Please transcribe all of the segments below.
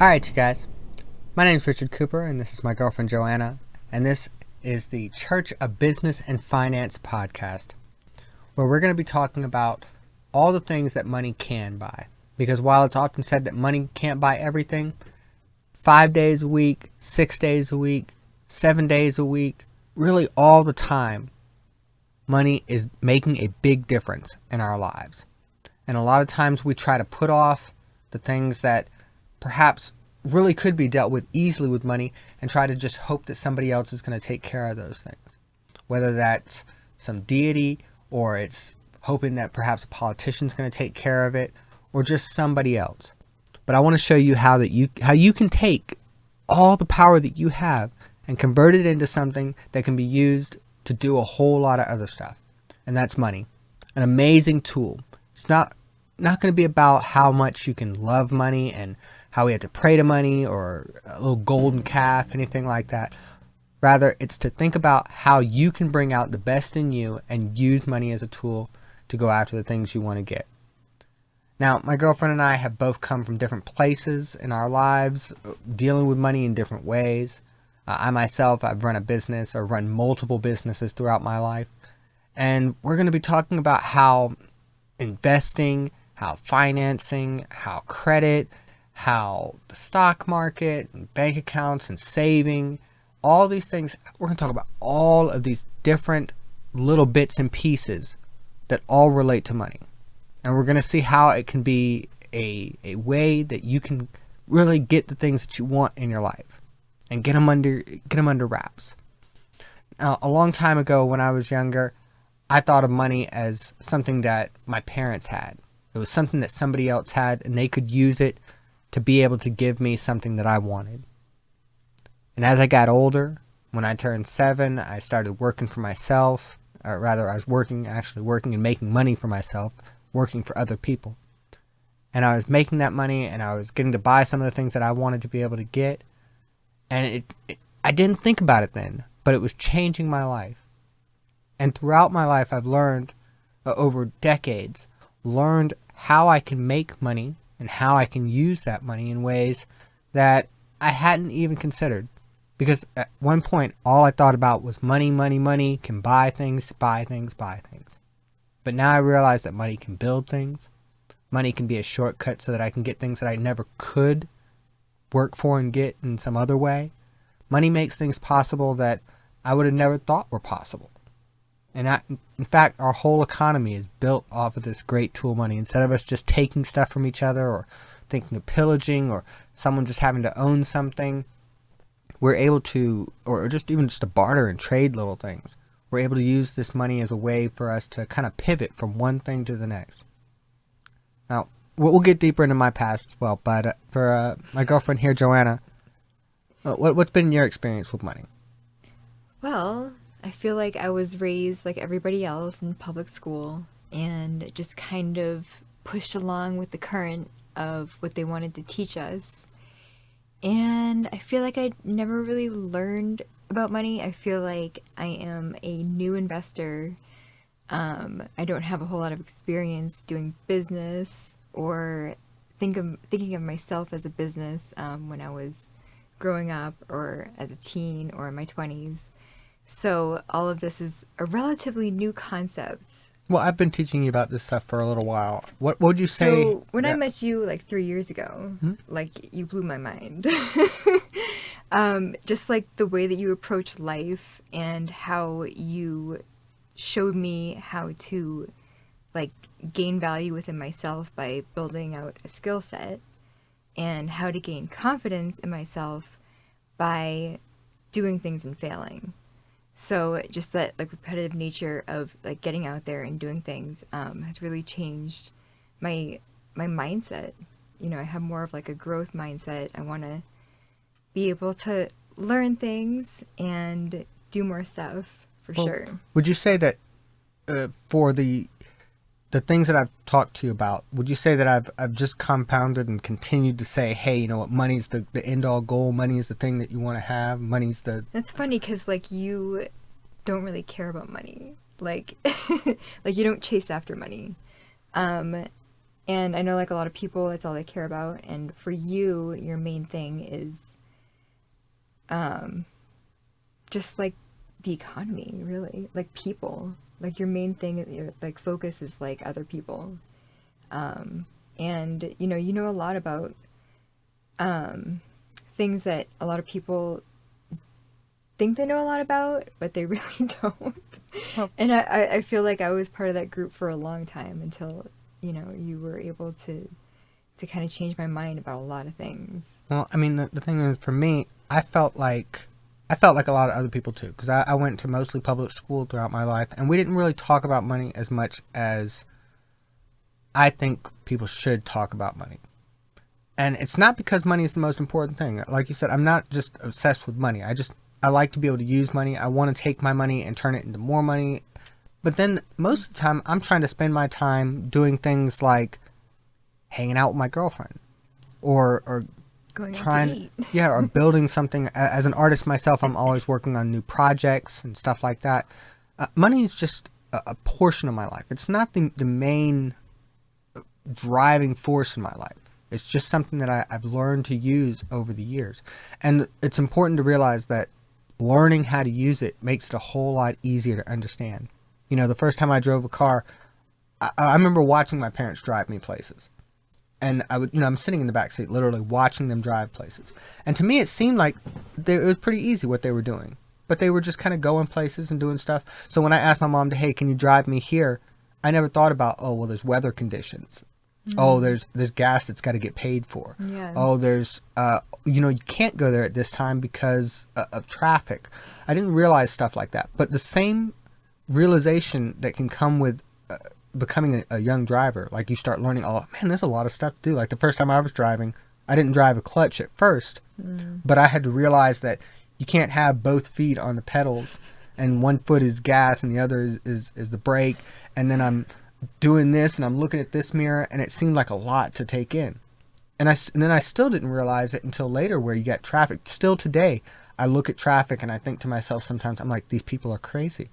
Alright, you guys. My name is Richard Cooper, and this is my girlfriend Joanna, and this is the Church of Business and Finance podcast, where we're going to be talking about all the things that money can buy. Because while it's often said that money can't buy everything, 5 days a week, 6 days a week, 7 days a week, really all the time, money is making a big difference in our lives. And a lot of times we try to put off the things that perhaps really could be dealt with easily with money and try to just hope that somebody else is going to take care of those things. Whether that's some deity, or it's hoping that perhaps a politician's going to take care of it, or just somebody else. But I want to show you how you can take all the power that you have and convert it into something that can be used to do a whole lot of other stuff. And that's money. An amazing tool. It's not going to be about how much you can love money and how we have to pray to money or a little golden calf, anything like that. Rather, it's to think about how you can bring out the best in you and use money as a tool to go after the things you want to get. Now, my girlfriend and I have both come from different places in our lives, dealing with money in different ways. I myself, I've run a business or run multiple businesses throughout my life. And we're going to be talking about how investing, how financing, how credit, how the stock market and bank accounts and saving, all these things. We're going to talk about all of these different little bits and pieces that all relate to money. And we're going to see how it can be a way that you can really get the things that you want in your life and get them under wraps. Now, a long time ago when I was younger, I thought of money as something that my parents had. It was something that somebody else had, and they could use it to be able to give me something that I wanted. And as I got older, when I turned 7, I started working for myself. Or rather, I was actually working and making money for myself, working for other people. And I was making that money, and I was getting to buy some of the things that I wanted to be able to get. And I didn't think about it then, but it was changing my life. And throughout my life, I've learned, over decades, how I can make money and how I can use that money in ways that I hadn't even considered. Because at one point, all I thought about was money, money, money, can buy things, buy things, buy things. But now I realize that money can build things. Money can be a shortcut so that I can get things that I never could work for and get in some other way. Money makes things possible that I would have never thought were possible. And in fact, our whole economy is built off of this great tool, money. Instead of us just taking stuff from each other or thinking of pillaging or someone just having to own something, we're able to, or just even just to barter and trade little things. We're able to use this money as a way for us to kind of pivot from one thing to the next. Now, we'll get deeper into my past as well, but for my girlfriend here, Joanna, what's been your experience with money? Well, I feel like I was raised like everybody else in public school and just kind of pushed along with the current of what they wanted to teach us. And I feel like I never really learned about money. I feel like I am a new investor. I don't have a whole lot of experience doing business or thinking of myself as a business when I was growing up or as a teen or in my 20s. So all of this is a relatively new concept. Well, I've been teaching you about this stuff for a little while. What would you say? So when I met you like 3 years ago, like you blew my mind. Just like the way that you approach life and how you showed me how to like gain value within myself by building out a skill set and how to gain confidence in myself by doing things and failing. So just that like repetitive nature of like getting out there and doing things has really changed my mindset. You know, I have more of like a growth mindset. I want to be able to learn things and do more stuff for sure. Would you say that for the things that I've talked to you about, would you say that I've just compounded and continued to say, hey, you know what, money's the end all goal, money is the thing that you want to have, money's the... That's funny because like you don't really care about money. Like, like you don't chase after money. And I know like a lot of people, it's all they care about. And for you, your main thing is just like the economy, really, like people. Like your main thing, your like focus is like other people. And you know a lot about things that a lot of people think they know a lot about, but they really don't. Well, And I feel like I was part of that group for a long time until, you were able to kind of change my mind about a lot of things. well, I mean, the thing is, for me, I felt like a lot of other people too, because I went to mostly public school throughout my life, and we didn't really talk about money as much as I think people should talk about money. And it's not because money is the most important thing. Like you said, I'm not just obsessed with money. I like to be able to use money. I want to take my money and turn it into more money. But then most of the time, I'm trying to spend my time doing things like hanging out with my girlfriend, or Going out to trying, eat. yeah, or building something. As an artist myself, I'm always working on new projects and stuff like that. Money is just a portion of my life. It's not the main driving force in my life. It's just something that I've learned to use over the years. And it's important to realize that learning how to use it makes it a whole lot easier to understand. The first time I drove a car, I remember watching my parents drive me places. And I'm sitting in the back seat, literally watching them drive places. And to me, it seemed like it was pretty easy what they were doing. But they were just kind of going places and doing stuff. So when I asked my mom hey, can you drive me here? I never thought about, oh, well, there's weather conditions. Oh, there's gas that's got to get paid for. Yeah. Oh, there's, you can't go there at this time because of traffic. I didn't realize stuff like that. But the same realization that can come with becoming a young driver, like you start learning, oh, man, there's a lot of stuff to do. Like the first time I was driving, I didn't drive a clutch at first, but I had to realize that you can't have both feet on the pedals and one foot is gas and the other is the brake. And then I'm doing this and I'm looking at this mirror, and it seemed like a lot to take in. And then I still didn't realize it until later, where you got traffic. Still today, I look at traffic and I think to myself sometimes, I'm like, these people are crazy.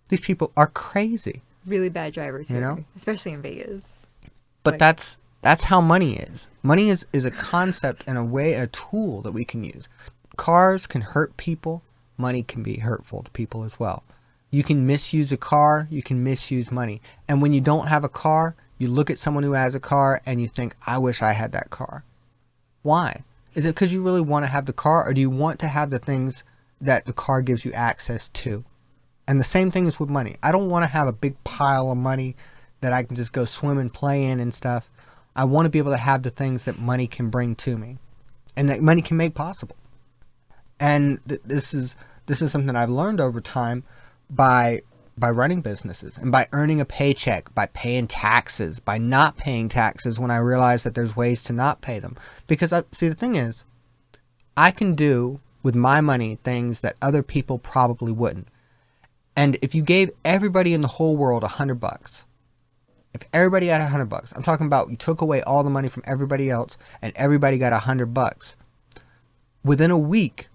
These people are crazy. Really bad drivers here, know? especially in Vegas. But that's how money is. Money is a concept and a tool that we can use. Cars can hurt people. Money can be hurtful to people as well. You can misuse a car, you can misuse money. And when you don't have a car, you look at someone who has a car and you think, I wish I had that car. Why? Is it because you really want to have the car, or do you want to have the things that the car gives you access to? And the same thing is with money. I don't want to have a big pile of money that I can just go swim and play in and stuff. I want to be able to have the things that money can bring to me and that money can make possible. And this is something I've learned over time by running businesses and by earning a paycheck, by paying taxes, by not paying taxes when I realize that there's ways to not pay them. Because the thing is, I can do with my money things that other people probably wouldn't. And if you gave everybody in the whole world $100, if everybody had $100, I'm talking about you took away all the money from everybody else and everybody got $100, within a week,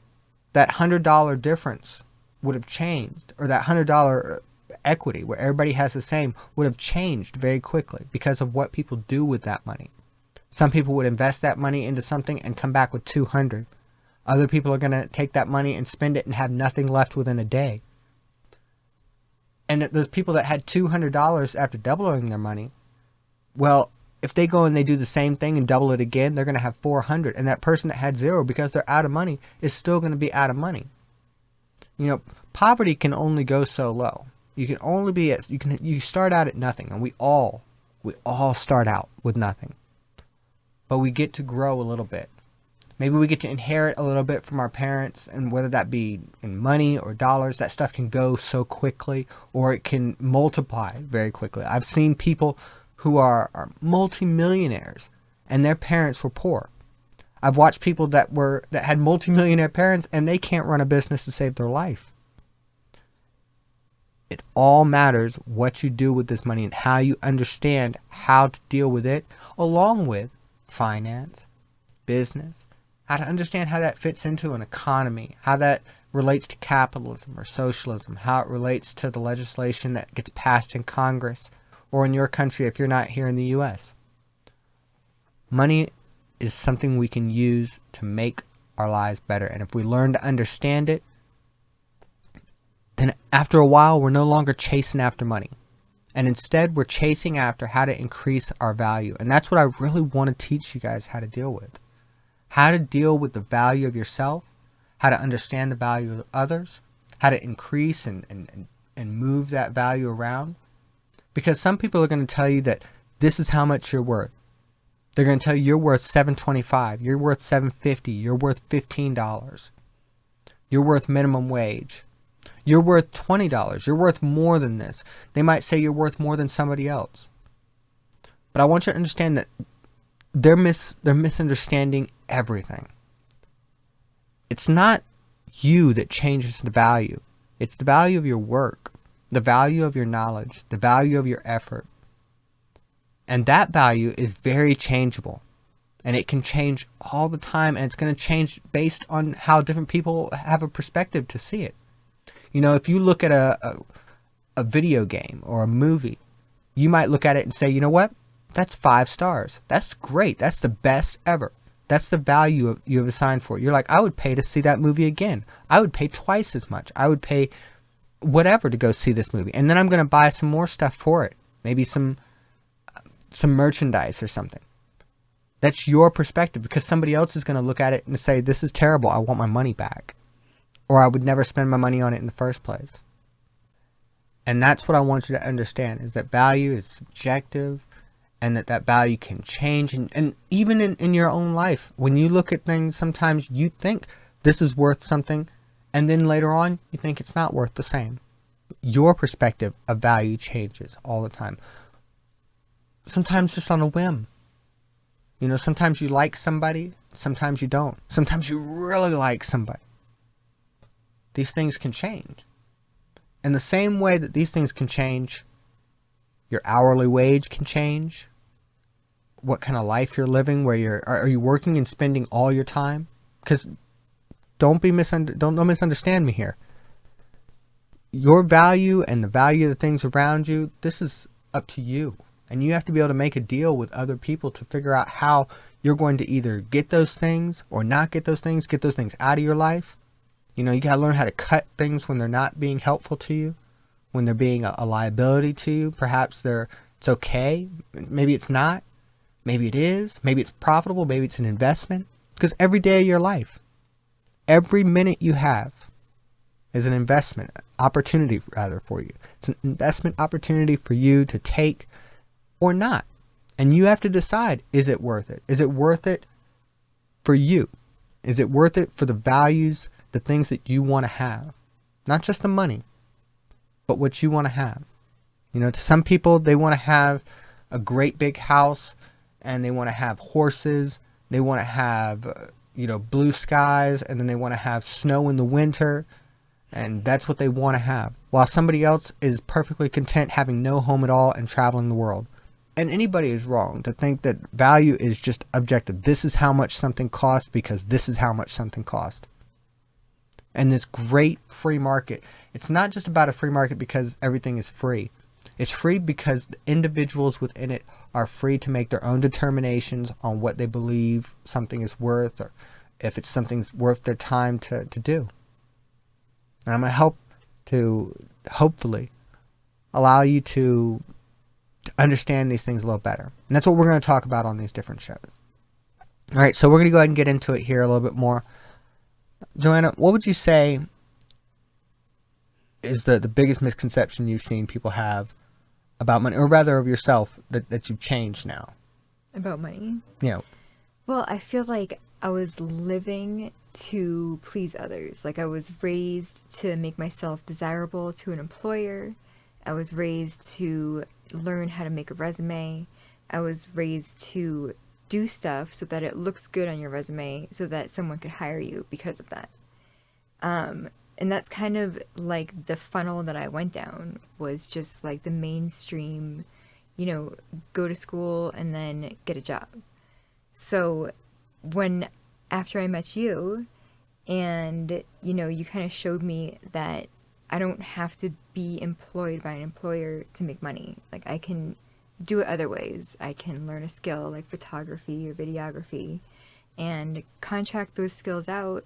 that $100 difference would have changed, or that $100 equity where everybody has the same would have changed very quickly because of what people do with that money. Some people would invest that money into something and come back with 200. Other people are going to take that money and spend it and have nothing left within a day. And those people that had $200 after doubling their money, well, if they go and they do the same thing and double it again, they're going to have 400. And that person that had zero, because they're out of money, is still going to be out of money. Poverty can only go so low. You can only be you start out at nothing, and we all start out with nothing. But we get to grow a little bit. Maybe we get to inherit a little bit from our parents, and whether that be in money or dollars, that stuff can go so quickly, or it can multiply very quickly. I've seen people who are multimillionaires and their parents were poor. I've watched people that had multimillionaire parents and they can't run a business to save their life. It all matters what you do with this money and how you understand how to deal with it, along with finance, business, how to understand how that fits into an economy, how that relates to capitalism or socialism, how it relates to the legislation that gets passed in Congress or in your country if you're not here in the U.S. Money is something we can use to make our lives better. And if we learn to understand it, then after a while, we're no longer chasing after money. And instead, we're chasing after how to increase our value. And that's what I really want to teach you guys how to deal with. How to deal with the value of yourself, how to understand the value of others, how to increase and move that value around. Because some people are going to tell you that this is how much you're worth. They're going to tell you you're worth $7.25, you're worth $7.50, you're worth $15. You're worth minimum wage. You're worth $20. You're worth more than this. They might say you're worth more than somebody else. But I want you to understand that they're misunderstanding everything. It's not you that changes the value. It's the value of your work, the value of your knowledge, the value of your effort. And that value is very changeable. And it can change all the time. And it's going to change based on how different people have a perspective to see it. You know, if you look at a video game or a movie, you might look at it and say, you know what? That's 5 stars. That's great. That's the best ever. That's the value you have assigned for it. You're like, I would pay to see that movie again. I would pay twice as much. I would pay whatever to go see this movie. And then I'm going to buy some more stuff for it. Maybe some merchandise or something. That's your perspective, because somebody else is going to look at it and say, this is terrible. I want my money back. Or I would never spend my money on it in the first place. And that's what I want you to understand, is that value is subjective, and that value can change. And even in your own life, when you look at things, sometimes you think this is worth something, and then later on you think it's not worth the same. Your perspective of value changes all the time. Sometimes just on a whim. You know, sometimes you like somebody, sometimes you don't. Sometimes you really like somebody. These things can change. In the same way that these things can change, your hourly wage can change. What kind of life you're living, are you working and spending all your time? Because don't misunderstand me here. Your value and the value of the things around you, this is up to you. And you have to be able to make a deal with other people to figure out how you're going to either get those things or not get those things out of your life. You know, you got to learn how to cut things when they're not being helpful to you, when they're being a liability to you. Perhaps it's okay. Maybe it's not. Maybe it is. Maybe it's profitable. Maybe it's an investment. Because every day of your life, every minute you have is an investment opportunity for you. It's an investment opportunity for you to take or not. And you have to decide, is it worth it? Is it worth it for you? Is it worth it for the values, the things that you want to have? Not just the money, but what you want to have. You know, to some people, they want to have a great big house, and they want to have horses. They want to have, blue skies, and then they want to have snow in the winter. And that's what they want to have. While somebody else is perfectly content having no home at all and traveling the world. And anybody is wrong to think that value is just objective. This is how much something costs because this is how much something costs. And this great free market, it's not just about a free market because everything is free. It's free because the individuals within it are free to make their own determinations on what they believe something is worth, or if it's something's worth their time to do. And I'm going to help to hopefully allow you to understand these things a little better. And that's what we're going to talk about on these different shows. All right, so we're going to go ahead and get into it here a little bit more. Joanna, what would you say is the biggest misconception you've seen people have about money, or rather of yourself, that you've changed now? About money? Yeah. Well, I feel like I was living to please others. Like, I was raised to make myself desirable to an employer. I was raised to learn how to make a resume. I was raised to do stuff so that it looks good on your resume so that someone could hire you because of that. And that's kind of like the funnel that I went down, was just like the mainstream, go to school and then get a job. So after I met you and, you kind of showed me that I don't have to be employed by an employer to make money. Like, I can do it other ways. I can learn a skill like photography or videography and contract those skills out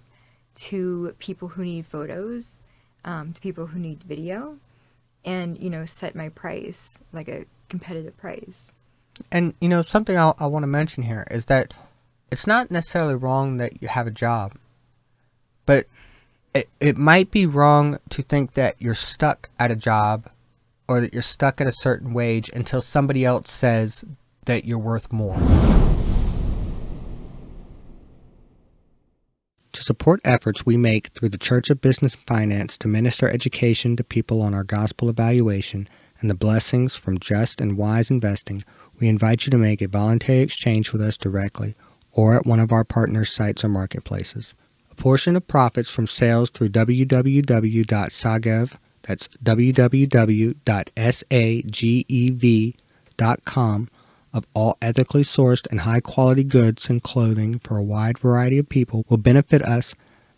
to people who need photos, to people who need video, and, set my price, like a competitive price. And, something I want to mention here is that it's not necessarily wrong that you have a job, but it might be wrong to think that you're stuck at a job or that you're stuck at a certain wage until somebody else says that you're worth more. To support efforts we make through the Church of Business and Finance to minister education to people on our gospel evaluation and the blessings from just and wise investing, we invite you to make a voluntary exchange with us directly or at one of our partners' sites or marketplaces. A portion of profits from sales through www.sagev, that's www.sagev.com, of all ethically sourced and high-quality goods and clothing for a wide variety of people will benefit us,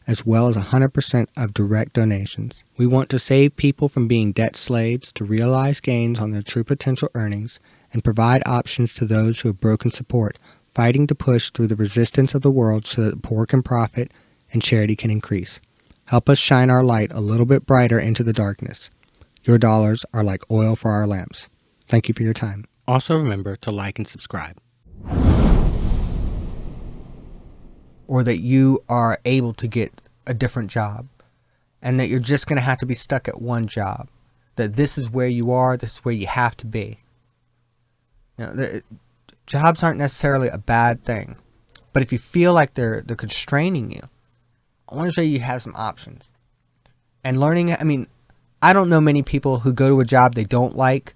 as well as 100% of direct donations. We want to save people from being debt slaves, to realize gains on their true potential earnings, and provide options to those who have broken support, fighting to push through the resistance of the world so that the poor can profit and charity can increase. Help us shine our light a little bit brighter into the darkness. Your dollars are like oil for our lamps. Thank you for your time. Also remember to like and subscribe. Or that you are able to get a different job and that you're just going to have to be stuck at one job. That this is where you are, this is where you have to be. Jobs aren't necessarily a bad thing, but if you feel like they're constraining you, I want to show you have some options. And learning, I don't know many people who go to a job they don't like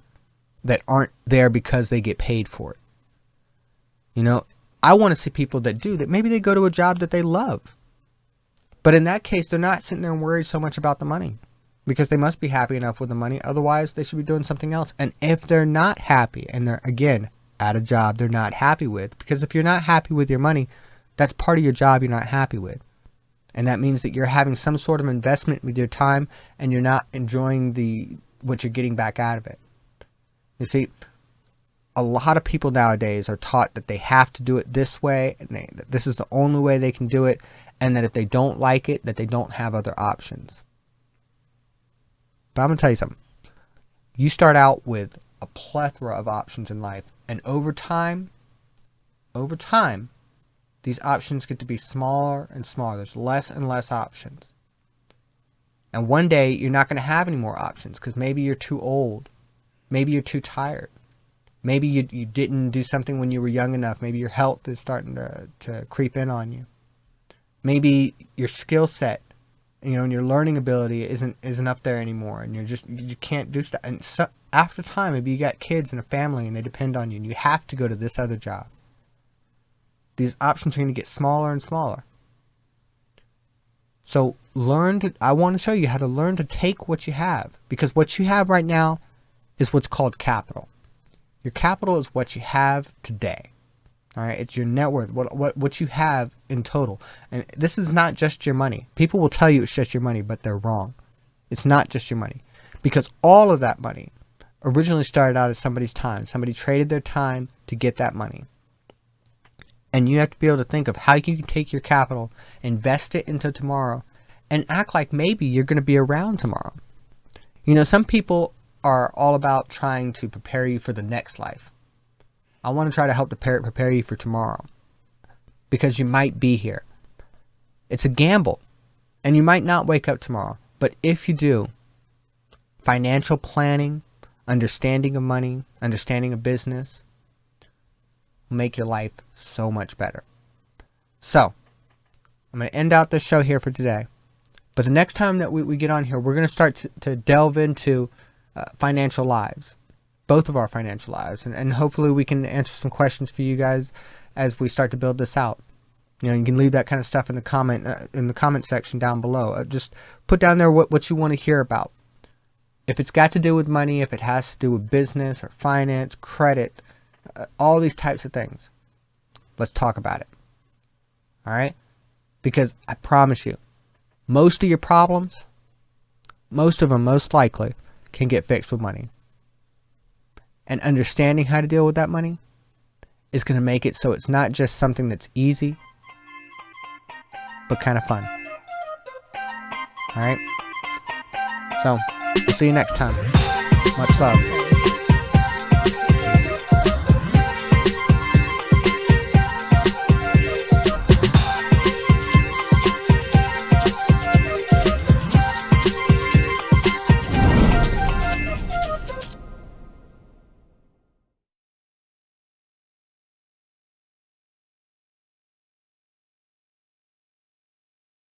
that aren't there because they get paid for it. I want to see people that do that. Maybe they go to a job that they love. But in that case, they're not sitting there and worried so much about the money because they must be happy enough with the money. Otherwise, they should be doing something else. And if they're not happy and they're, again, at a job they're not happy with, because if you're not happy with your money, that's part of your job you're not happy with. And that means that you're having some sort of investment with your time and you're not enjoying what you're getting back out of it. You see, a lot of people nowadays are taught that they have to do it this way and that this is the only way they can do it, and that if they don't like it, that they don't have other options. But I'm going to tell you something. You start out with a plethora of options in life, and over time, these options get to be smaller and smaller. There's less and less options. And one day, you're not going to have any more options because maybe you're too old. Maybe you're too tired. Maybe you didn't do something when you were young enough. Maybe your health is starting to creep in on you. Maybe your skill set, and your learning ability isn't up there anymore, and you can't do stuff. And so, after time, maybe you got kids and a family, and they depend on you, and you have to go to this other job. These options are going to get smaller and smaller. So I want to show you how to learn to take what you have, because what you have right now is what's called capital. Your capital is what you have today. All right, it's your net worth, what you have in total. And this is not just your money. People will tell you it's just your money, but they're wrong. It's not just your money, because all of that money originally started out as somebody's time. Somebody traded their time to get that money. And you have to be able to think of how you can take your capital, invest it into tomorrow, and act like maybe you're going to be around tomorrow. Some people are all about trying to prepare you for the next life. I want to try to help prepare you for tomorrow, because you might be here. It's a gamble, and you might not wake up tomorrow. But if you do, financial planning, understanding of money, understanding of business will make your life so much better. So, I'm going to end out this show here for today. But the next time that we get on here, we're going to start to delve into financial lives. Both of our financial lives, and hopefully we can answer some questions for you guys as we start to build this out. You can leave that kind of stuff in the comment section down below. Just put down there what you want to hear about. If it's got to do with money, if it has to do with business or finance, credit, all these types of things, let's talk about it. All right? Because I promise you, most of your problems, most of them most likely, can get fixed with money. and understanding how to deal with that money is going to make it so it's not just something that's easy, but kind of fun. Alright? So, we'll see you next time. Much love.